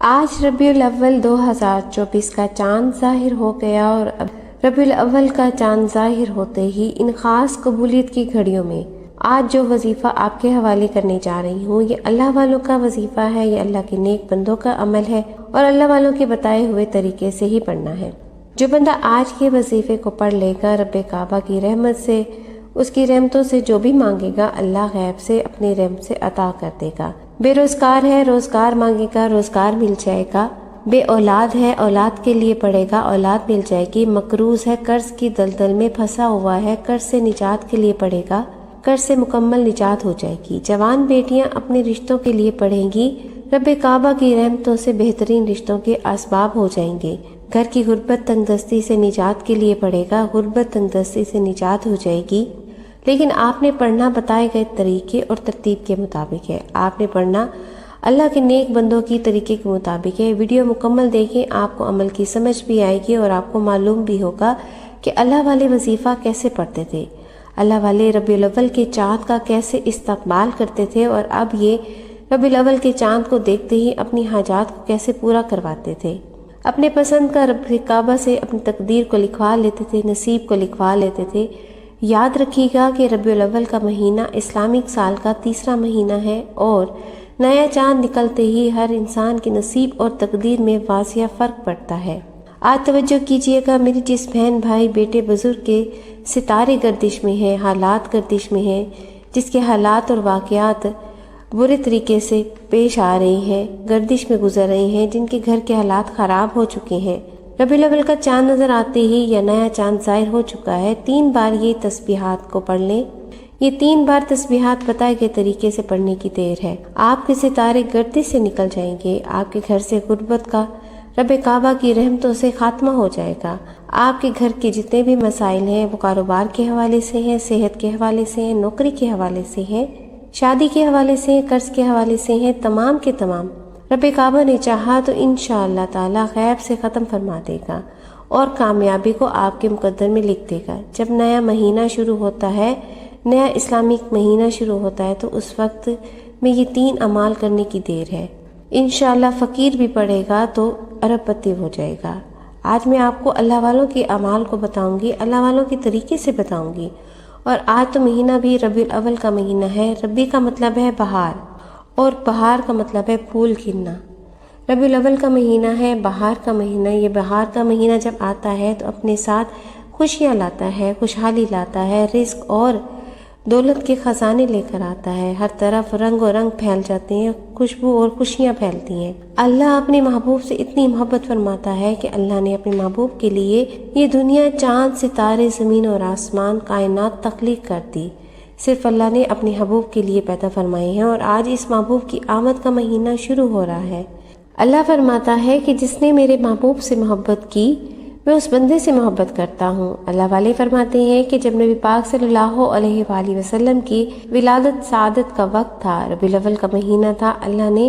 آج ربیع الاول 2024 کا چاند ظاہر ہو گیا اور اب ربیع الاول کا چاند ظاہر ہوتے ہی ان خاص قبولیت کی گھڑیوں میں آج جو وظیفہ آپ کے حوالے کرنے جا رہی ہوں، یہ اللہ والوں کا وظیفہ ہے، یہ اللہ کے نیک بندوں کا عمل ہے اور اللہ والوں کے بتائے ہوئے طریقے سے ہی پڑھنا ہے۔ جو بندہ آج کے وظیفے کو پڑھ لے گا، رب کعبہ کی رحمت سے، اس کی رحمتوں سے جو بھی مانگے گا، اللہ غیب سے اپنی رحمت سے عطا کر دے گا۔ بے روزگار ہے، روزگار مانگے گا، روزگار مل جائے گا۔ بے اولاد ہے، اولاد کے لیے پڑھے گا، اولاد مل جائے گی۔ مقروض ہے، قرض کی دلدل میں پھنسا ہوا ہے، قرض سے نجات کے لیے پڑھے گا، قرض سے مکمل نجات ہو جائے گی۔ جوان بیٹیاں اپنے رشتوں کے لیے پڑھیں گی، رب کعبہ کی رحمتوں سے بہترین رشتوں کے اسباب ہو جائیں گے۔ گھر کی غربت تنگ دستی سے نجات کے لیے پڑھے گا، غربت تنگ دستی سے نجات ہو جائے گی۔ لیکن آپ نے پڑھنا بتائے گئے طریقے اور ترتیب کے مطابق ہے۔ آپ نے پڑھنا اللہ کے نیک بندوں کی طریقے کے مطابق ہے۔ ویڈیو مکمل دیکھیں، آپ کو عمل کی سمجھ بھی آئے گی اور آپ کو معلوم بھی ہوگا کہ اللہ والے وظیفہ کیسے پڑھتے تھے، اللہ والے ربیع الاول کے چاند کا کیسے استقبال کرتے تھے اور اب یہ ربیع الاول کے چاند کو دیکھتے ہی اپنی حاجات کو کیسے پورا کرواتے تھے، اپنے پسند کا رب کعبہ سے اپنی تقدیر کو لکھوا لیتے تھے، نصیب کو لکھوا لیتے تھے۔ یاد رکھیے گا کہ ربیع الاول کا مہینہ اسلامک سال کا تیسرا مہینہ ہے اور نیا چاند نکلتے ہی ہر انسان کے نصیب اور تقدیر میں واضح فرق پڑتا ہے۔ آج توجہ کیجیے گا، میری جس بہن بھائی بیٹے بزرگ کے ستارے گردش میں ہیں، حالات گردش میں ہیں، جس کے حالات اور واقعات برے طریقے سے پیش آ رہے ہیں، گردش میں گزر رہے ہیں، جن کے گھر کے حالات خراب ہو چکے ہیں، ربیع الاول کا چاند نظر آتے ہی یا نیا چاند ظاہر ہو چکا ہے، 3 بار یہ تسبیحات کو پڑھ لیں۔ یہ 3 بار تسبیحات بتائے گئے طریقے سے پڑھنے کی دیر ہے۔ آپ کے ستارے گردش سے نکل جائیں گے، آپ کے گھر سے غربت کا رب کعبہ کی رحمتوں سے خاتمہ ہو جائے گا۔ آپ کے گھر کے جتنے بھی مسائل ہیں، وہ کاروبار کے حوالے سے ہیں، صحت کے حوالے سے ہیں، نوکری کے حوالے سے ہیں، شادی کے حوالے سے ہیں، قرض کے حوالے سے ہیں، تمام کے تمام رب کعبہ نے چاہا تو انشاءاللہ تعالی غیب سے ختم فرما دے گا اور کامیابی کو آپ کے مقدر میں لکھ دے گا۔ جب نیا مہینہ شروع ہوتا ہے، نیا اسلامک مہینہ شروع ہوتا ہے، تو اس وقت میں یہ 3 اعمال کرنے کی دیر ہے۔ انشاءاللہ فقیر بھی پڑھے گا تو ارب پتی ہو جائے گا۔ آج میں آپ کو اللہ والوں کے اعمال کو بتاؤں گی، اللہ والوں کے طریقے سے بتاؤں گی۔ اور آج تو مہینہ بھی ربیع الاول کا مہینہ ہے۔ ربیع کا مطلب ہے بہار اور بہار کا مطلب ہے پھول کھلنا۔ ربیع الاول کا مہینہ ہے بہار کا مہینہ۔ یہ بہار کا مہینہ جب آتا ہے تو اپنے ساتھ خوشیاں لاتا ہے، خوشحالی لاتا ہے، رزق اور دولت کے خزانے لے کر آتا ہے۔ ہر طرف رنگ و رنگ پھیل جاتے ہیں، خوشبو اور خوشیاں پھیلتی ہیں۔ اللہ اپنے محبوب سے اتنی محبت فرماتا ہے کہ اللہ نے اپنے محبوب کے لیے یہ دنیا، چاند، ستارے، زمین اور آسمان، کائنات تخلیق کر دی۔ صرف اللہ نے اپنے محبوب کے لیے پیدا فرمائے ہیں اور آج اس محبوب کی آمد کا مہینہ شروع ہو رہا ہے۔ اللہ فرماتا ہے کہ جس نے میرے محبوب سے محبت کی، میں اس بندے سے محبت کرتا ہوں۔ اللہ والے فرماتے ہیں کہ جب نبی پاک صلی اللہ علیہ وآلہ وسلم کی ولادت سعادت کا وقت تھا، ربیع الاول کا مہینہ تھا، اللہ نے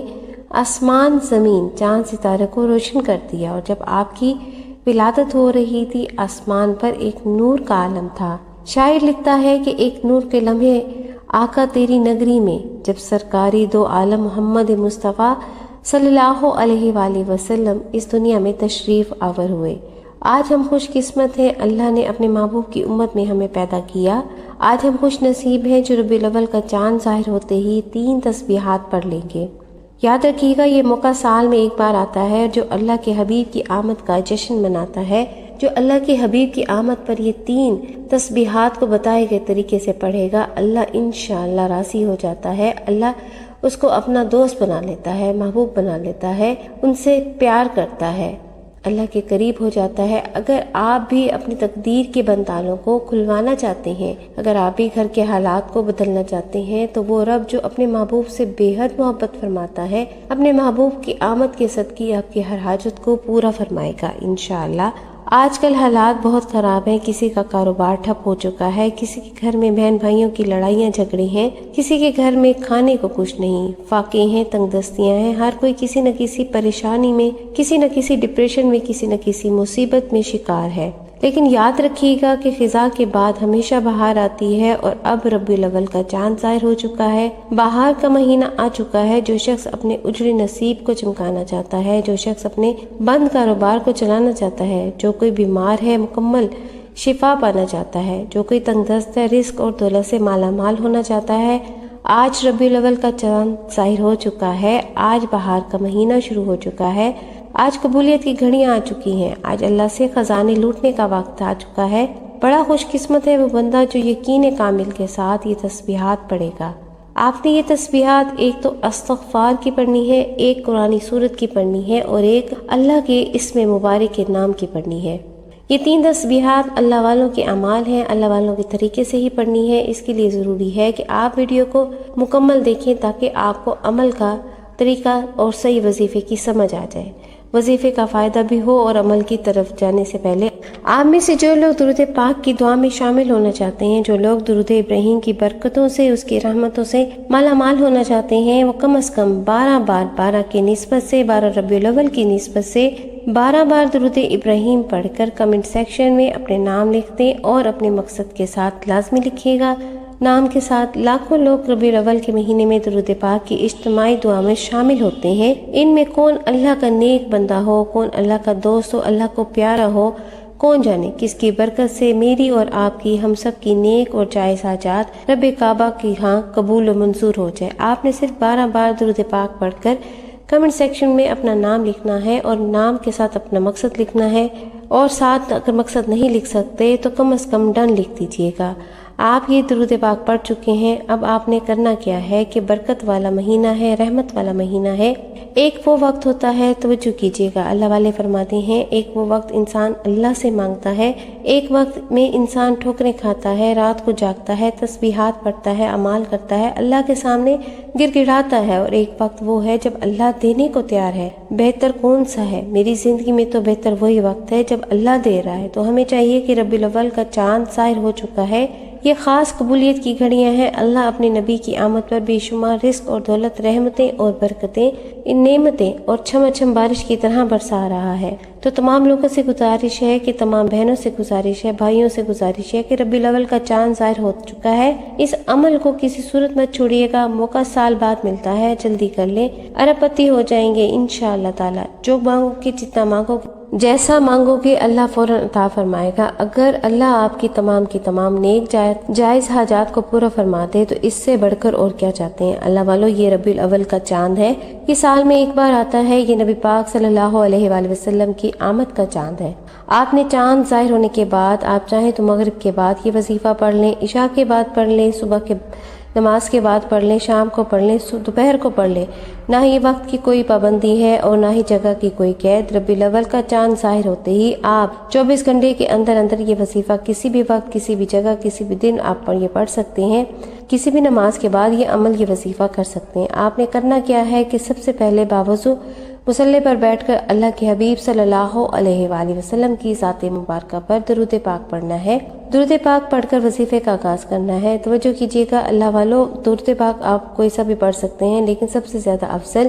آسمان، زمین، چاند، ستارے کو روشن کر دیا اور جب آپ کی ولادت ہو رہی تھی، آسمان پر ایک نور کا عالم تھا۔ شاعر لکھتا ہے کہ ایک نور کے لمحے آقا تیری نگری میں، جب سرکاری 2 عالم محمد مصطفیٰ صلی اللہ علیہ وآلہ وسلم اس دنیا میں تشریف آور ہوئے۔ آج ہم خوش قسمت ہیں، اللہ نے اپنے محبوب کی امت میں ہمیں پیدا کیا۔ آج ہم خوش نصیب ہیں جو ربیع الاول کا چاند ظاہر ہوتے ہی 3 تسبیحات پڑھ لیں گے۔ یاد رکھیے گا، یہ موقع سال میں ایک بار آتا ہے جو اللہ کے حبیب کی آمد کا جشن مناتا ہے۔ جو اللہ کے حبیب کی آمد پر یہ 3 تسبیحات کو بتائے گئے طریقے سے پڑھے گا، اللہ انشاءاللہ راضی ہو جاتا ہے، اللہ اس کو اپنا دوست بنا لیتا ہے، محبوب بنا لیتا ہے، ان سے پیار کرتا ہے، اللہ کے قریب ہو جاتا ہے۔ اگر آپ بھی اپنی تقدیر کے بندالوں کو کھلوانا چاہتے ہیں، اگر آپ بھی گھر کے حالات کو بدلنا چاہتے ہیں، تو وہ رب جو اپنے محبوب سے بے حد محبت فرماتا ہے، اپنے محبوب کی آمد کے صدقے آپ کی ہر حاجت کو پورا فرمائے گا انشاءاللہ۔ آج کل حالات بہت خراب ہیں، کسی کا کاروبار ٹھپ ہو چکا ہے، کسی کے گھر میں بہن بھائیوں کی لڑائیاں جھگڑے ہیں، کسی کے گھر میں کھانے کو کچھ نہیں، فاقے ہیں، تنگ دستیاں ہیں، ہر کوئی کسی نہ کسی پریشانی میں، کسی نہ کسی ڈپریشن میں، کسی نہ کسی مصیبت میں شکار ہے۔ لیکن یاد رکھیے گا کہ خزاں کے بعد ہمیشہ بہار آتی ہے اور اب ربیع الاول کا چاند ظاہر ہو چکا ہے، بہار کا مہینہ آ چکا ہے۔ جو شخص اپنے اجڑے نصیب کو چمکانا چاہتا ہے، جو شخص اپنے بند کاروبار کو چلانا چاہتا ہے، جو کوئی بیمار ہے مکمل شفا پانا چاہتا ہے، جو کوئی تنگ دست ہے رزق اور دولت سے مالا مال ہونا چاہتا ہے، آج ربیع الاول کا چاند ظاہر ہو چکا ہے، آج بہار کا مہینہ شروع ہو چکا ہے، آج قبولیت کی گھڑیاں آ چکی ہیں، آج اللہ سے خزانے لوٹنے کا وقت آ چکا ہے۔ بڑا خوش قسمت ہے وہ بندہ جو یقین کامل کے ساتھ یہ تسبیحات پڑھے گا۔ آپ نے یہ تسبیحات ایک تو استغفار کی پڑھنی ہے، ایک قرآنی سورت کی پڑھنی ہے اور ایک اللہ کے اسم مبارک کے نام کی پڑھنی ہے۔ یہ 3 تسبیحات اللہ والوں کے اعمال ہیں، اللہ والوں کے طریقے سے ہی پڑھنی ہے۔ اس کے لیے ضروری ہے کہ آپ ویڈیو کو مکمل دیکھیں تاکہ آپ کو عمل کا طریقہ اور صحیح وظیفے کی سمجھ آ جائے، وظیفے کا فائدہ بھی ہو اور عمل کی طرف جانے سے پہلے آپ میں سے جو لوگ درود پاک کی دعا میں شامل ہونا چاہتے ہیں، جو لوگ درود ابراہیم کی برکتوں سے، اس کی رحمتوں سے مالا مال ہونا چاہتے ہیں، وہ کم از کم 12 بار 12 کی نسبت سے 12 ربیع الاول کی نسبت سے 12 بار درود ابراہیم پڑھ کر کمنٹ سیکشن میں اپنے نام لکھ دیں اور اپنے مقصد کے ساتھ لازمی لکھیے گا۔ نام کے ساتھ لاکھوں لوگ ربیع الاول کے مہینے میں درود پاک کی اجتماعی دعا میں شامل ہوتے ہیں۔ ان میں کون اللہ کا نیک بندہ ہو، کون اللہ کا دوست ہو، اللہ کو پیارا ہو، کون جانے کس کی برکت سے میری اور آپ کی، ہم سب کی نیک اور جائز حاجات رب کعبہ کی ہاں قبول و منظور ہو جائے۔ آپ نے صرف 12 بار درود پاک پڑھ کر کمنٹ سیکشن میں اپنا نام لکھنا ہے اور نام کے ساتھ اپنا مقصد لکھنا ہے، اور ساتھ اگر مقصد نہیں لکھ سکتے تو کم از کم ڈن لکھ دیجیے گا۔ آپ یہ درود پاک پڑھ چکے ہیں، اب آپ نے کرنا کیا ہے کہ برکت والا مہینہ ہے، رحمت والا مہینہ ہے، ایک وہ وقت ہوتا ہے، توجہ کیجیے گا، اللہ والے فرماتے ہیں ایک وہ وقت انسان اللہ سے مانگتا ہے، ایک وقت میں انسان ٹھوکریں کھاتا ہے، رات کو جاگتا ہے، تسبیحات پڑھتا ہے، اعمال کرتا ہے، اللہ کے سامنے گر گڑاتا ہے، اور ایک وقت وہ ہے جب اللہ دینے کو تیار ہے۔ بہتر کون سا ہے؟ میری زندگی میں تو بہتر وہی وقت ہے جب اللہ دے رہا ہے، تو ہمیں چاہیے کہ ربیع الاول کا چاند ظاہر ہو چکا ہے، یہ خاص قبولیت کی گھڑیاں ہیں۔ اللہ اپنے نبی کی آمد پر بے شمار رزق اور دولت، رحمتیں اور برکتیں، ان نعمتیں اور چھم چھم بارش کی طرح برسا رہا ہے۔ تو تمام لوگوں سے گزارش ہے کہ تمام بہنوں سے گزارش ہے، بھائیوں سے گزارش ہے کہ ربیع الاول کا چاند ظاہر ہو چکا ہے، اس عمل کو کسی صورت مت چھوڑیے گا، موقع سال بعد ملتا ہے، جلدی کر لیں، ارب پتی ہو جائیں گے انشاءاللہ تعالی۔ جو مانگو گے، جتنا مانگو گے، جیسا مانگو گے، اللہ فوراً عطا فرمائے گا۔ اگر اللہ آپ کی تمام نیک جائز حاجات کو پورا فرما دے تو اس سے بڑھ کر اور کیا چاہتے ہیں؟ اللہ والو، یہ ربیع الاول کا چاند ہے، یہ سال میں ایک بار آتا ہے، یہ نبی پاک صلی اللہ علیہ وآلہ وسلم کی آمد کا چاند ہے۔ آپ نے چاند ظاہر ہونے کے بعد آپ چاہیں تو مغرب کے بعد یہ وظیفہ پڑھ لیں، عشاء کے بعد پڑھ لیں، صبح کے نماز کے بعد پڑھ لیں، شام کو پڑھ لیں، دوپہر کو پڑھ لیں، نہ ہی وقت کی کوئی پابندی ہے اور نہ ہی جگہ کی کوئی قید۔ ربیع الاول کا چاند ظاہر ہوتے ہی آپ 24 گھنٹے کے اندر یہ وظیفہ کسی بھی وقت، کسی بھی جگہ، کسی بھی دن آپ یہ پڑھ سکتے ہیں، کسی بھی نماز کے بعد یہ عمل، یہ وظیفہ کر سکتے ہیں۔ آپ نے کرنا کیا ہے کہ سب سے پہلے باوضو مصلی پر بیٹھ کر اللہ کے حبیب صلی اللہ علیہ وآلہ وسلم کی ذات مبارکہ پر درود پاک پڑھنا ہے، درود پاک پڑھ کر وظیفے کا آغاز کرنا ہے۔ توجہ کیجیے گا اللہ والو، درود پاک آپ کوئی سا بھی پڑھ سکتے ہیں، لیکن سب سے زیادہ افضل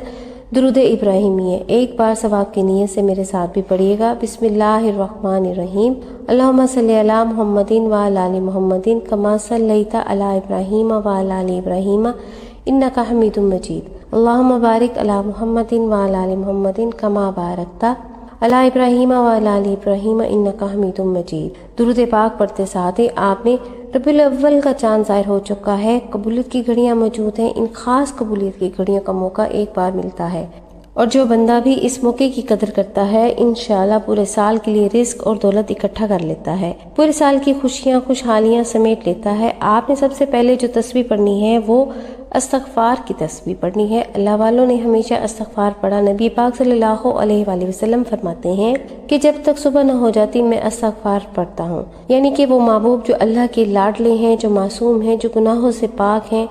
درود ابراہیمی ہے۔ ایک بار ثواب کی نیت سے میرے ساتھ بھی پڑھیے گا۔ بسم اللہ الرحمن الرحیم، اللہم صلی علی محمد وعلی آل محمد کما صلیت علی ابراہیم وعلی آل ابراہیم انک حمید مجید، اللہم بارک علی محمد وعلی آل محمد کما بارکت علی ابراہیم وعلی آل ابراہیم انک حمید مجید۔ درود پاک پڑھتے ساتھ ہی آپ نے ربیع الاول کا چاند ظاہر ہو چکا ہے، قبولیت کی گھڑیاں موجود ہیں، ان خاص قبولیت کی گھڑیوں کا موقع ایک بار ملتا ہے، اور جو بندہ بھی اس موقع کی قدر کرتا ہے انشاءاللہ پورے سال کے لیے رزق اور دولت اکٹھا کر لیتا ہے، پورے سال کی خوشیاں خوشحالیاں سمیٹ لیتا ہے۔ آپ نے سب سے پہلے جو تسبیح پڑھنی ہے وہ استغفار کی تسبیح پڑھنی ہے۔ اللہ والوں نے ہمیشہ استغفار پڑھا۔ نبی پاک صلی اللہ علیہ وآلہ وسلم فرماتے ہیں کہ جب تک صبح نہ ہو جاتی میں استغفار پڑھتا ہوں، یعنی کہ وہ محبوب جو اللہ کے لاڈلے ہیں، جو معصوم ہیں، جو گناہوں سے پاک ہیں،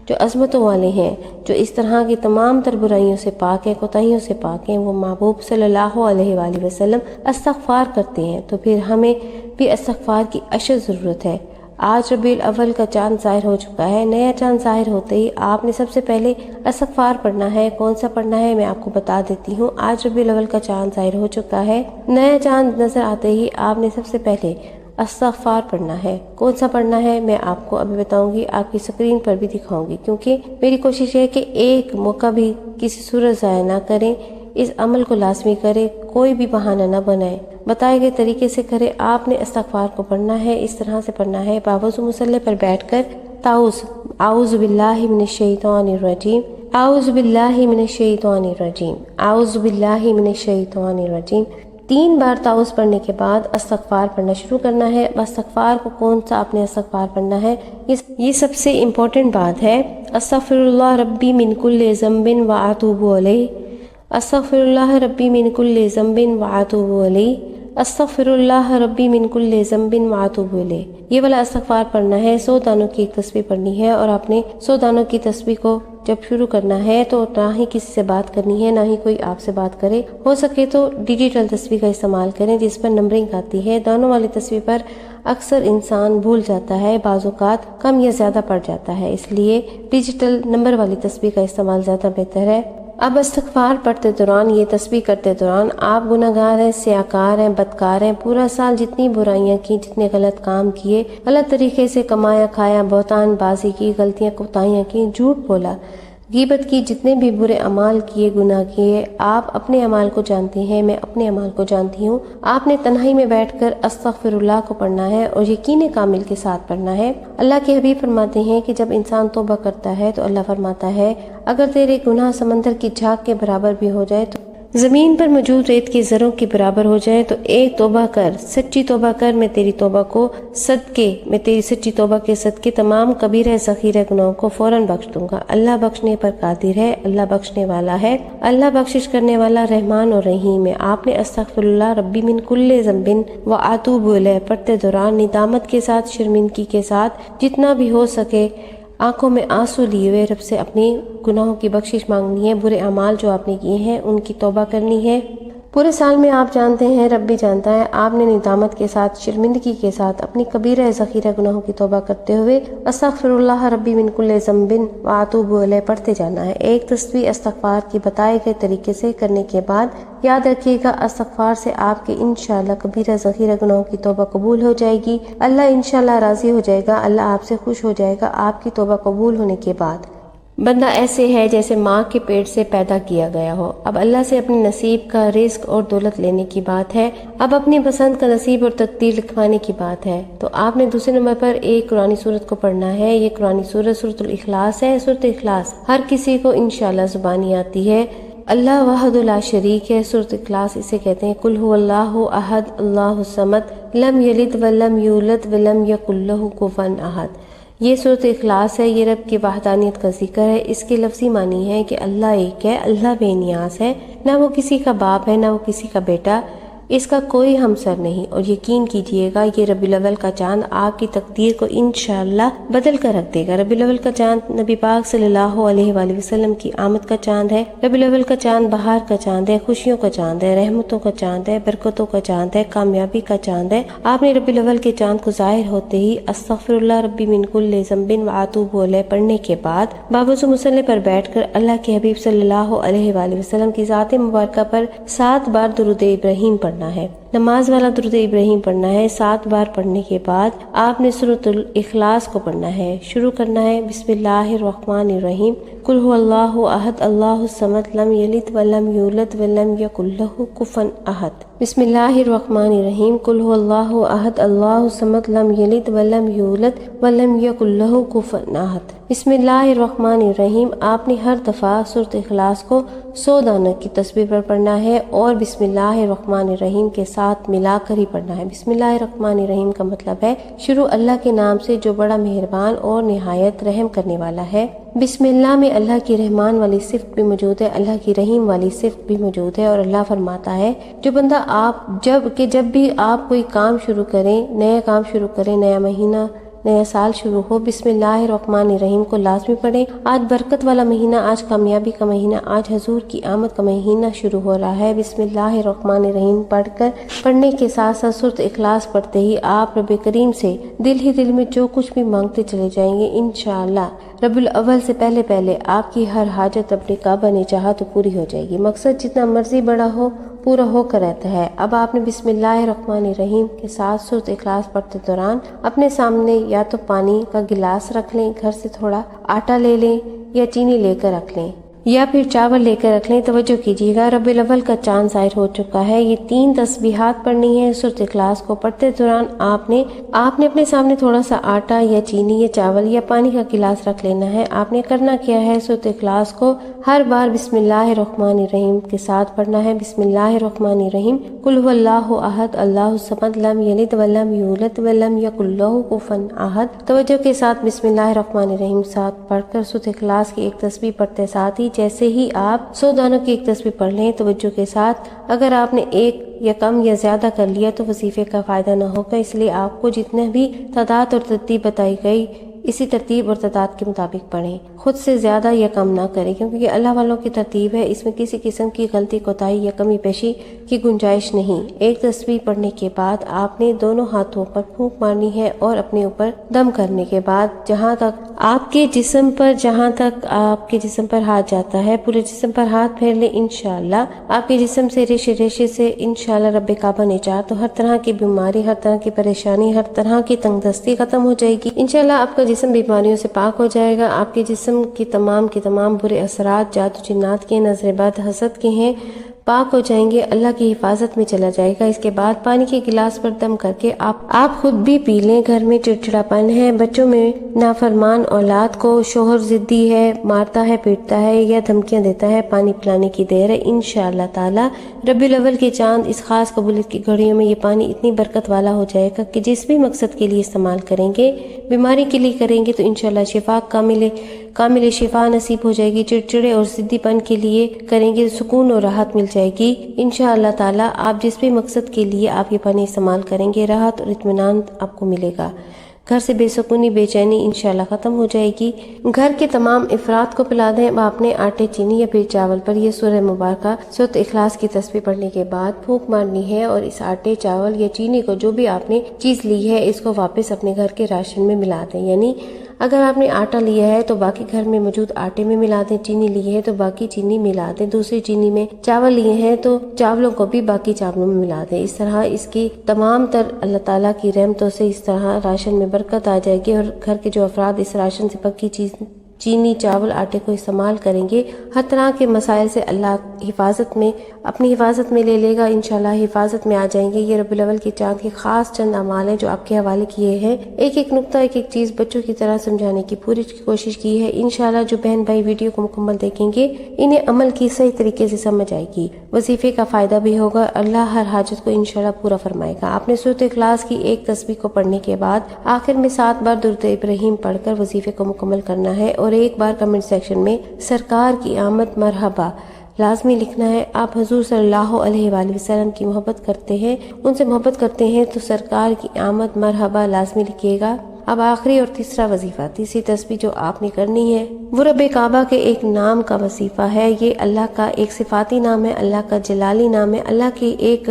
جو عظمتوں والے ہیں، جو اس طرح کی تمام تر برائیوں سے پاک ہیں، کوتاہیوں سے پاک ہیں، وہ محبوب صلی اللہ علیہ وآلہ وسلم استغفار کرتے ہیں۔ تو پھر ہمیں بھی استغفار کی اشد ضرورت ہے۔ آج ربیع الاول کا چاند ظاہر ہو چکا ہے۔ نیا چاند ظاہر ہوتے ہی آپ نے سب سے پہلے استغفار پڑھنا ہے۔ کون سا پڑھنا ہے میں آپ کو بتا دیتی ہوں۔ آج ربیع الاول کا چاند ظاہر ہو چکا ہے، نیا چاند نظر آتے ہی آپ نے سب سے پہلے استغفار پڑھنا ہے۔ کون سا پڑھنا ہے میں آپ کو ابھی بتاؤں گی، آپ کی اسکرین پر بھی دکھاؤں گی، کیونکہ میری کوشش ہے کہ ایک موقع بھی کسی صورت ضائع نہ کریں، اس عمل کو لازمی کریں، کوئی بھی بہانہ نہ بنائیں، بتائے گئے طریقے سے کریں۔ آپ نے استغفار کو پڑھنا ہے، اس طرح سے پڑھنا ہے، باوضو مصلی پر بیٹھ کر اعوذ باللہ من الشیطان الرجیم، اعوذ باللہ من الشیطان الرجیم، اعوذ باللہ من الشیطان الرجیم 3 بار تعوذ پڑھنے کے بعد استغفار پڑھنا شروع کرنا ہے۔ استغفار کو کون سا آپ نے استغفار پڑھنا ہے، یہ سب سے امپورٹنٹ بات ہے۔ استغفر اللہ ربی من کل ذنب واتوب الیہ، استغفر اللہ ربی من کل ذنب واتوب الیہ، استغفر اللہ ربی من کل ذنب واتوب الیہ۔ یہ والا استغفار پڑھنا ہے، 100 دانوں کی ایک تسبیح پڑھنی ہے، اور آپ نے 100 دانوں کی تسبیح کو جب شروع کرنا ہے تو نہ ہی کسی سے بات کرنی ہے، نہ ہی کوئی آپ سے بات کرے۔ ہو سکے تو ڈیجیٹل تسبیح کا استعمال کریں جس پر نمبرنگ آتی ہے۔ دانوں والی تسبیح پر اکثر انسان بھول جاتا ہے، بعض اوقات کم یا زیادہ پڑ جاتا ہے، اس لیے ڈیجیٹل نمبر والی تسبیح کا استعمال زیادہ بہتر ہے۔ اب استغفار پڑھتے دوران، یہ تسبیح کرتے دوران آپ گناہگار ہیں، سیاہکار ہیں، بدکار ہیں، پورا سال جتنی برائیاں کی، جتنے غلط کام کیے، غلط طریقے سے کمایا کھایا، بہتان بازی کی، غلطیاں کوتاہیاں کی، جھوٹ بولا، غیبت کی، جتنے بھی برے اعمال کیے، گناہ کیے، آپ اپنے اعمال کو جانتے ہیں، میں اپنے اعمال کو جانتی ہوں۔ آپ نے تنہائی میں بیٹھ کر استغفر اللہ کو پڑھنا ہے اور یقین کامل کے ساتھ پڑھنا ہے۔ اللہ کے حبیب فرماتے ہیں کہ جب انسان توبہ کرتا ہے تو اللہ فرماتا ہے اگر تیرے گناہ سمندر کی جھاگ کے برابر بھی ہو جائے تو زمین پر موجود ریت کے ذروں کے برابر ہو جائے تو ایک توبہ کر، سچی توبہ کر، میں تیری توبہ کو صدقے، میں تیری سچی توبہ کے صدقے تمام کبیرہ صغیرہ گناہوں کو فوراً بخش دوں گا۔ اللہ بخشنے پر قادر ہے، اللہ بخشنے والا ہے، اللہ بخشش کرنے والا رحمان اور رحیم ہے۔ آپ نے استغفر اللہ ربی من کل ذنب واتوب الیہ پڑھتے دوران ندامت کے ساتھ، شرمندگی کے ساتھ، جتنا بھی ہو سکے آنکھوں میں آنسو لیے ہوئے رب سے اپنی گناہوں کی بخشش مانگنی ہے، برے اعمال جو آپ نے کیے ہیں ان کی توبہ کرنی ہے۔ پورے سال میں آپ جانتے ہیں، رب بھی جانتا ہے، آپ نے ندامت کے ساتھ، شرمندگی کے ساتھ اپنی کبیرہ ذخیرہ گناہوں کی توبہ کرتے ہوئے استغفر اللہ ربی من کل ذنب واتوب الیہ پڑھتے جانا ہے۔ ایک تسبیح استغفار کی بتائے گئے طریقے سے کرنے کے بعد یاد رکھیے گا استغفار سے آپ کے انشاءاللہ کبیرہ ذخیرہ گناہوں کی توبہ قبول ہو جائے گی، اللہ انشاءاللہ راضی ہو جائے گا، اللہ آپ سے خوش ہو جائے گا آپ کی توبہ قبول ہونے کے بعد۔ بندہ ایسے ہے جیسے ماں کے پیٹ سے پیدا کیا گیا ہو۔ اب اللہ سے اپنے نصیب کا رزق اور دولت لینے کی بات ہے، اب اپنی پسند کا نصیب اور تقدیر لکھوانے کی بات ہے۔ تو آپ نے دوسرے نمبر پر ایک قرآنی سورت کو پڑھنا ہے، یہ قرآنی سورت سورۃ الاخلاص ہے۔ سورۃ الاخلاص ہر کسی کو انشاءاللہ زبانی آتی ہے، اللہ وحدہ لا شریک ہے۔ سورۃ الاخلاص اسے کہتے ہیں قل ھو اللہ احد اللہ الصمد لم یلد ولم یولد ولم یکن لہ کفوا احد۔ یہ سورۃ اخلاص ہے، یہ رب کی وحدانیت کا ذکر ہے۔ اس کے لفظی معنی ہے کہ اللہ ایک ہے، اللہ بے نیاز ہے، نہ وہ کسی کا باپ ہے، نہ وہ کسی کا بیٹا، اس کا کوئی ہمسر نہیں۔ اور یقین کیجئے گا یہ ربیع الاول کا چاند آپ کی تقدیر کو انشاءاللہ بدل کر رکھ دے گا۔ ربیع الاول کا چاند نبی پاک صلی اللہ علیہ وآلہ وسلم کی آمد کا چاند ہے۔ ربیع الاول کا چاند بہار کا چاند ہے، خوشیوں کا چاند ہے، رحمتوں کا چاند ہے، برکتوں کا چاند ہے، کامیابی کا چاند ہے۔ آپ نے ربیع الاول کے چاند کو ظاہر ہوتے ہی استغفر اللہ ربی من کل ذنب واتوب الیہ پڑھنے کے بعد باوضو مصلی پر بیٹھ کر اللہ کے حبیب صلی اللہ علیہ وآلہ وسلم کی ذات مبارکہ پر 7 بار درود ابراہیم پڑھنا ہے۔ نماز والا درود ابراہیم پڑھنا ہے۔ 7 بار پڑھنے کے بعد آپ نے سورۃ الاخلاص کو پڑھنا ہے۔ شروع کرنا ہے بسم اللہ الرحمن الرحیم قل ھو اللہ احد اللہ الصمد لم یلد ولم یولد ولم یکن لہ کفوا احد۔ بسم اللہ الرحمن الرحیم قل ھو اللہ احد اللہ الصمد لم یلد ولم یولد ولم یکن لہ کفوا احد۔ بسم اللہ الرحمن الرحیم آپ نے ہر دفعہ سورۃ اخلاص کو 100 دانوں کی تسبیح پر پڑھنا ہے اور بسم اللہ الرحمن الرحیم کے ساتھ ملا کر ہی پڑھنا ہے۔ بسم اللہ الرحمن الرحیم کا مطلب ہے شروع اللہ کے نام سے جو بڑا مہربان اور نہایت رحم کرنے والا ہے۔ بسم اللہ میں اللہ کی رحمان والی صفت بھی موجود ہے، اللہ کی رحیم والی صفت بھی موجود ہے، اور اللہ فرماتا ہے جو بندہ آپ جب بھی آپ کوئی کام شروع کریں، نیا کام شروع کریں، نیا مہینہ نیا سال شروع ہو۔ بسم اللہ الرحمن الرحیم کو لازمی پڑھیں۔ آج برکت والا مہینہ، آج کامیابی کا مہینہ، آج حضور کی آمد کا مہینہ شروع ہو رہا ہے۔ بسم اللہ الرحمن الرحیم پڑھنے کے ساتھ ساتھ سورۃ اخلاص پڑھتے ہی آپ رب کریم سے دل ہی دل میں جو کچھ بھی مانگتے چلے جائیں گے، انشاءاللہ ربیع الاول سے پہلے آپ کی ہر حاجت اپنے کعبہ نے چاہا تو پوری ہو جائے گی۔ مقصد جتنا مرضی بڑا ہو پورا ہو کر رہتا ہے۔ اب آپ نے بسم اللہ الرحمن الرحیم کے ساتھ سورۃ اخلاص پڑھتے دوران اپنے سامنے یا تو پانی کا گلاس رکھ لیں، گھر سے تھوڑا آٹا لے لیں یا چینی لے کر رکھ لیں یا پھر چاول لے کر رکھ لیں۔ توجہ کیجیے گا، ربیع الاول کا چاند ظاہر ہو چکا ہے۔ یہ 3 تسبیحات پڑھنی ہے۔ سورۃ اخلاص کو پڑھتے دوران آپ نے اپنے سامنے تھوڑا سا آٹا یا چینی یا چاول یا پانی کا گلاس رکھ لینا ہے۔ آپ نے کرنا کیا ہے، سورۃ اخلاص کو ہر بار بسم اللہ الرحمن الرحیم کے ساتھ پڑھنا ہے۔ بسم اللہ الرحمن الرحیم، قل هو اللہ احد اللہ الصمد لم یلد ولم یولد ولم یکن لہ کفوا احد۔ توجہ کے ساتھ بسم اللہ الرحمن الرحیم ساتھ پڑھ کر سورۃ اخلاص کی ایک تسبیح پڑھتے ساتھ ہی جیسے ہی آپ 100 دانوں کی ایک تسبیح پڑھ لیں، توجہ کے ساتھ اگر آپ نے ایک یا کم یا زیادہ کر لیا تو وظیفے کا فائدہ نہ ہوگا، اس لیے آپ کو جتنے بھی تعداد اور ترتیب بتائی گئی اسی ترتیب اور تعداد کے مطابق پڑھیں۔ خود سے زیادہ یا کم نہ کریں، کیونکہ یہ اللہ والوں کی ترتیب ہے، اس میں کسی قسم کی غلطی کوتاہی یا کمی بیشی کی گنجائش نہیں۔ ایک تسبیح پڑھنے کے بعد آپ نے دونوں ہاتھوں پر پھونک مارنی ہے اور اپنے اوپر دم کرنے کے بعد جہاں تک آپ کے جسم پر ہاتھ جاتا ہے پورے جسم پر ہاتھ پھیر لیں۔ انشاءاللہ آپ کے جسم سے ریشے سے انشاءاللہ رب کعبہ نے چاہا تو ہر طرح کی بیماری، ہر طرح کی پریشانی، ہر طرح کی تنگ دستی ختم ہو جائے گی۔ انشاءاللہ آپ کا جسم بیماریوں سے پاک ہو جائے گا۔ آپ کے جسم کی تمام برے اثرات، جادو جنات کے، نظر بد، حسد کے ہیں، پاک ہو جائیں گے، اللہ کی حفاظت میں چلا جائے گا۔ اس کے بعد پانی کے گلاس پر دم کر کے آپ خود بھی پی لیں۔ گھر میں چڑچڑاپن ہے، بچوں میں نافرمان اولاد کو شوہر ضدی ہے، مارتا ہے، پیٹتا ہے یا دھمکیاں دیتا ہے، پانی پلانے کی دیر ہے۔ انشاءاللہ تعالی ربیع الاول کے چاند اس خاص قبولیت کی گھڑیوں میں یہ پانی اتنی برکت والا ہو جائے گا کہ جس بھی مقصد کے لیے استعمال کریں گے، بیماری کے لیے کریں گے تو انشاءاللہ شفا کامل شفا نصیب ہو جائے گی۔ چڑچڑے اور ضدی پن کے لیے کریں گے، سکون اور راحت مل جائے گی انشاءاللہ تعالی۔ آپ جس بھی مقصد کے لیے آپ یہ پانی استعمال کریں گے، راحت اور اطمینان آپ کو ملے گا۔ گھر سے بے سکونی، بے چینی انشاءاللہ ختم ہو جائے گی۔ گھر کے تمام افراد کو پلا دیں۔ آپ نے آٹے، چینی یا پھر چاول پر یہ سورہ مبارکہ سورۃ اخلاص کی تسبیح پڑھنے کے بعد پھونک مارنی ہے اور اس آٹے، چاول یا چینی کو جو بھی آپ نے چیز لی ہے اس کو واپس اپنے گھر کے راشن میں ملا دیں۔ یعنی اگر آپ نے آٹا لیا ہے تو باقی گھر میں موجود آٹے میں ملا دیں، چینی لی ہے تو باقی چینی ملا دیں، دوسری چینی میں چاول لیے ہیں تو چاولوں کو بھی باقی چاولوں میں ملا دیں۔ اس طرح اس کی تمام تر اللہ تعالیٰ کی رحمتوں سے اس طرح راشن میں برکت آ جائے گی اور گھر کے جو افراد اس راشن سے پکی چیز چینی، چاول، آٹے کو استعمال کریں گے، ہر طرح کے مسائل سے اللہ اپنی حفاظت میں لے لے گا، انشاءاللہ حفاظت میں آ جائیں گے۔ یہ ربیع الاول کے چاند کے خاص چند اعمال ہیں جو آپ کے حوالے کیے ہیں۔ ایک نقطہ، ایک چیز بچوں کی طرح سمجھانے کی پوری کوشش کی ہے۔ انشاءاللہ جو بہن بھائی ویڈیو کو مکمل دیکھیں گے انہیں عمل کی صحیح طریقے سے سمجھ آئے گی، وظیفے کا فائدہ بھی ہوگا، اللہ ہر حاجت کو انشاءاللہ پورا فرمائے گا۔ آپ نے سورۃ اخلاص کی ایک تسبیح کو پڑھنے کے بعد آخر میں 7 بار درود ابراہیم پڑھ کر وظیفے کو مکمل کرنا ہے اور ایک بار کمنٹ سیکشن میں سرکار کی آمد مرحبا لازمی لکھنا ہے۔ آپ حضور صلی اللہ علیہ وآلہ وسلم کی محبت کرتے ہیں، ان سے محبت کرتے ہیں تو سرکار کی آمد مرحبا لازمی لکھیے گا۔ اب آخری اور تیسرا وظیفہ، تیسری تسبیح جو آپ نے کرنی ہے وہ رب کعبہ کے ایک نام کا وظیفہ ہے۔ یہ اللہ کا ایک صفاتی نام ہے، اللہ کا جلالی نام ہے، اللہ کی ایک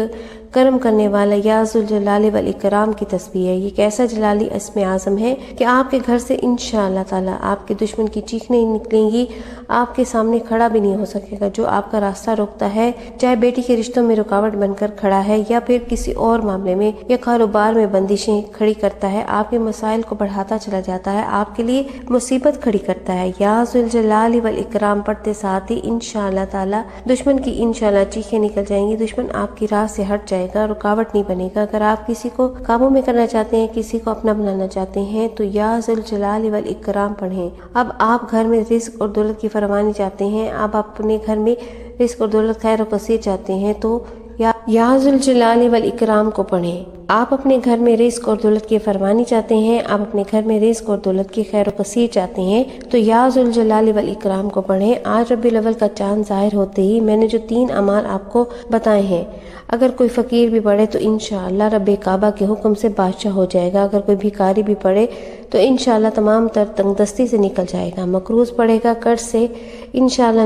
کرم کرنے والا یا ذوالجلال والاکرام کی تسبیح ہے۔ یہ کیسا جلالی اسم اعظم ہے کہ آپ کے گھر سے انشاءاللہ تعالی آپ کے دشمن کی چیخیں نکلیں گی، آپ کے سامنے کھڑا بھی نہیں ہو سکے گا۔ جو آپ کا راستہ روکتا ہے، چاہے بیٹی کے رشتوں میں رکاوٹ بن کر کھڑا ہے یا پھر کسی اور معاملے میں یا کاروبار میں بندشیں کھڑی کرتا ہے، آپ کے مسائل کو بڑھاتا چلا جاتا ہے، آپ کے لیے مصیبت کھڑی کرتا ہے، یا ذوالجلال والاکرام پڑھتے ساتھ ہی انشاءاللہ تعالی دشمن کی انشاءاللہ چیخیں نکل جائیں گی، دشمن آپ کی راہ سے ہٹ جائے گا، رکاوٹ نہیں بنے گا۔ اگر آپ کسی کو قابو میں کرنا چاہتے ہیں، کسی کو اپنا بنانا چاہتے ہیں تو یا ذوالجلال والاکرام پڑھیں۔ اب آپ گھر میں رزق اور دولت کی فراوانی چاہتے ہیں، آپ اپنے گھر میں رزق اور دولت خیر و کثیر چاہتے ہیں تو یا ذوالجلال والاکرام کو پڑھیں۔ آپ اپنے گھر میں رزق اور دولت کی فراوانی چاہتے ہیں، آپ اپنے گھر میں رزق اور دولت کی خیر و کثیر چاہتے ہیں تو یا ذوالجلال والاکرام کو پڑھیں۔ آج ربیع الاول کا چاند ظاہر ہوتے ہی میں نے جو 3 اعمال آپ کو بتائے ہیں، اگر کوئی فقیر بھی پڑھے تو انشاءاللہ رب کعبہ کے حکم سے بادشاہ ہو جائے گا، اگر کوئی بھیکاری بھی پڑھے تو انشاءاللہ تمام تر تنگ دستی سے نکل جائے گا، مقروض پڑھے گا قرض سے انشاءاللہ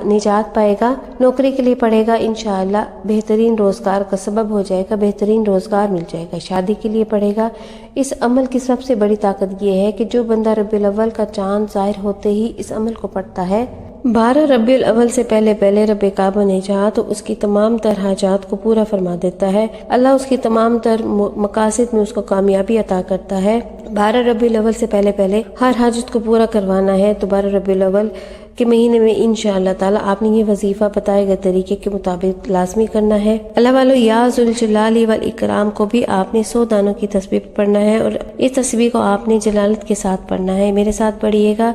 نجات پائے گا، نوکری کے لیے پڑھے گا انشاءاللہ بہترین روزگار کا سبب ہو جائے گا، بہترین روزگار مل جائے گا، شادی کے لیے پڑھے گا۔ اس عمل کی سب سے بڑی طاقت یہ ہے کہ جو بندہ ربیع الاول کا چاند ظاہر ہوتے ہی اس عمل کو پڑھتا ہے، 12 ربیع الاول سے پہلے رب کعبہ نے چاہا تو اس کی تمام تر حاجات کو پورا فرما دیتا ہے، اللہ اس کی تمام تر مقاصد میں اس کو کامیابی عطا کرتا ہے۔ 12 ربیع الاول سے پہلے ہر حاجت کو پورا کروانا ہے تو 12 ربیع الاول کے مہینے میں انشاءاللہ تعالی آپ نے یہ وظیفہ بتائے گئے طریقے کے مطابق لازمی کرنا ہے۔ اللہ والو، یا ذوالجلال والاکرام کو بھی آپ نے 100 دانوں کی تسبیح پڑھنا ہے اور اس تسبیح کو آپ نے جلالت کے ساتھ پڑھنا ہے۔ میرے ساتھ پڑھیے گا،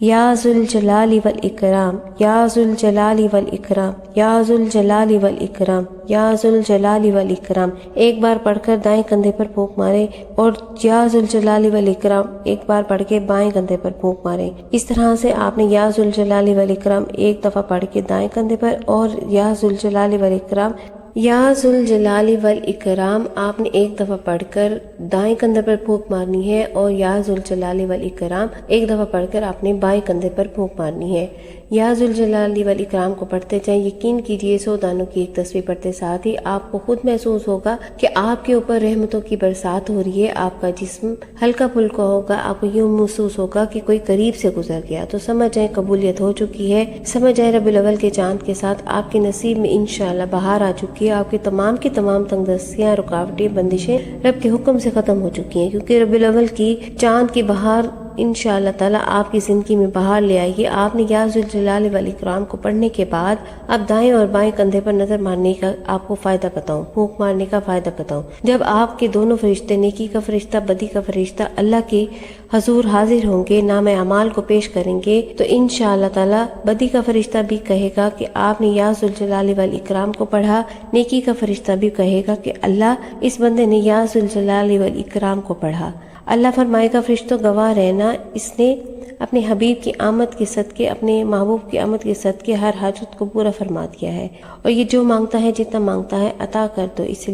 یا ذوالجلال والاکرام، یا ذوالجلال والاکرام، یا ذوالجلال والاکرام، یا ذوالجلال والاکرام۔ ایک بار پڑھ کر دائیں کندھے پر پھونک مارے اور یا ذوالجلال والاکرام ایک بار پڑھ کے بائیں کندھے پر پھونک مارے۔ اس طرح سے آپ نے یا ذوالجلال والاکرام ایک دفعہ پڑھ کے دائیں کندھے پر اور یا ذوالجلال والاکرام، یا ذوالجلال والاکرام آپ نے ایک دفعہ پڑھ کر دائیں کندھے پر پھونک مارنی ہے اور یا ذوالجلال والاکرام ایک دفعہ پڑھ کر آپ نے بائیں کندھے پر پھونک مارنی ہے۔ یا ذوالجلال والاکرام کو پڑھتے جائیں، یقین کیجئے 100 دانوں کی ایک تسبیح پڑھتے ساتھ ہی آپ کو خود محسوس ہوگا کہ آپ کے اوپر رحمتوں کی برسات ہو رہی ہے، آپ کا جسم ہلکا پھلکا ہوگا، آپ کو یوں محسوس ہوگا کہ کوئی قریب سے گزر گیا، تو سمجھ جائیں قبولیت ہو چکی ہے، سمجھ جائیں ربیع الاول کے چاند کے ساتھ آپ کے نصیب میں انشاءاللہ بہار آ چکی ہے، آپ کے تمام کی تمام تنگ دستیاں، رکاوٹیں، بندشیں رب کے حکم سے ختم ہو چکی ہیں، کیونکہ ربیع الاول کی چاند کی بہار انشاءاللہ تعالیٰ آپ کی زندگی میں بہار لے آئے گی۔ آپ نے یا ذوالجلال والاکرام کو پڑھنے کے بعد اب دائیں اور بائیں کندھے پر نظر مارنے کا آپ کو فائدہ بتاؤں، پھونک مارنے کا فائدہ بتاؤں۔ جب آپ کے دونوں فرشتے، نیکی کا فرشتہ، بدی کا فرشتہ اللہ کے حضور حاضر ہوں گے، نام اعمال کو پیش کریں گے تو انشاءاللہ تعالیٰ بدی کا فرشتہ بھی کہے گا کہ آپ نے یا ذوالجلال والاکرام کو پڑھا، نیکی کا فرشتہ بھی کہے گا کہ اللہ اس بندے نے یا ذوالجلال والاکرام کو پڑھا۔ اللہ فرمائے گا فرشتوں گواہ رہنا، اس نے اپنے حبیب کی آمد کے صدقے، اپنے محبوب کی آمد کے صدقے ہر حاجت کو پورا فرما دیا ہے، اور یہ جو مانگتا ہے، جتنا مانگتا ہے عطا کر دو۔ اس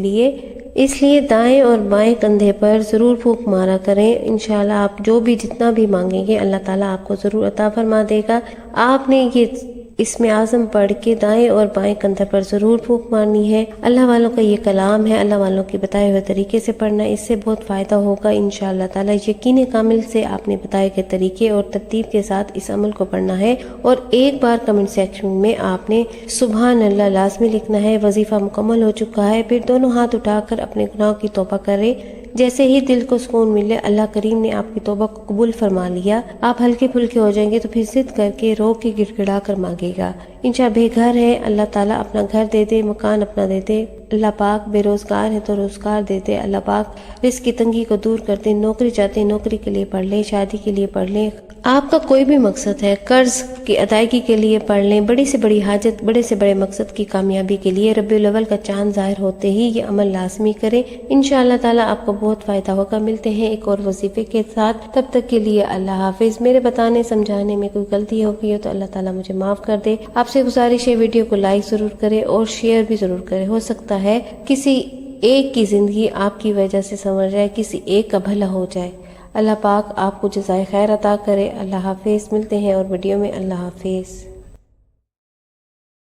لیے دائیں اور بائیں کندھے پر ضرور پھونک مارا کریں، انشاءاللہ آپ جو بھی جتنا بھی مانگیں گے اللہ تعالیٰ آپ کو ضرور عطا فرما دے گا۔ آپ نے یہ اسم اعظم پڑھ کے دائیں اور بائیں کندھے پر ضرور پھونک مارنی ہے۔ اللہ والوں کا یہ کلام ہے، اللہ والوں کے بتائے ہوئے طریقے سے پڑھنا، اس سے بہت فائدہ ہوگا انشاءاللہ تعالی۔ یقین کامل سے آپ نے بتائے گئے طریقے اور ترتیب کے ساتھ اس عمل کو پڑھنا ہے، اور ایک بار کمنٹ سیکشن میں آپ نے سبحان اللہ لازمی لکھنا ہے۔ وظیفہ مکمل ہو چکا ہے، پھر دونوں ہاتھ اٹھا کر اپنے گناہوں کی توبہ کریں، جیسے ہی دل کو سکون ملے اللہ کریم نے آپ کی توبہ کو قبول فرما لیا، آپ ہلکے پھلکے ہو جائیں گے تو پھر ضد کر کے رو کے گڑ گڑا کر مانگے گا۔ انشاءاللہ بے گھر ہے، اللہ تعالیٰ اپنا گھر دے دے، مکان اپنا دے دے، اللہ پاک بے روزگار ہے تو روزگار دے دے، اللہ پاک رزق کی تنگی کو دور کر دے، نوکری چاہتے ہیں نوکری کے لیے پڑھ لیں، شادی کے لیے پڑھ لیں، آپ کا کوئی بھی مقصد ہے، قرض کی ادائیگی کے لیے پڑھ لیں، بڑی سے بڑی حاجت، بڑے سے بڑے مقصد کی کامیابی کے لیے ربیع الاول کا چاند ظاہر ہوتے ہی یہ عمل لازمی کریں، انشاءاللہ تعالیٰ آپ کو بہت فائدہ ہوگا۔ ملتے ہیں ایک اور وظیفے کے ساتھ، تب تک کے لیے اللہ حافظ۔ میرے بتانے سمجھانے میں کوئی غلطی ہو گئی ہو تو اللہ تعالیٰ مجھے معاف کر دے۔ آپ سے گزارش ہے ویڈیو کو لائک ضرور کرے اور شیئر بھی ضرور کرے، ہو سکتا ہے کسی ایک کی زندگی آپ کی وجہ سے سنور جائے، کسی ایک کا بھلا ہو جائے۔ اللہ پاک آپ کو جزائے خیر عطا کرے۔ اللہ حافظ، ملتے ہیں اور ویڈیو میں۔ اللہ حافظ۔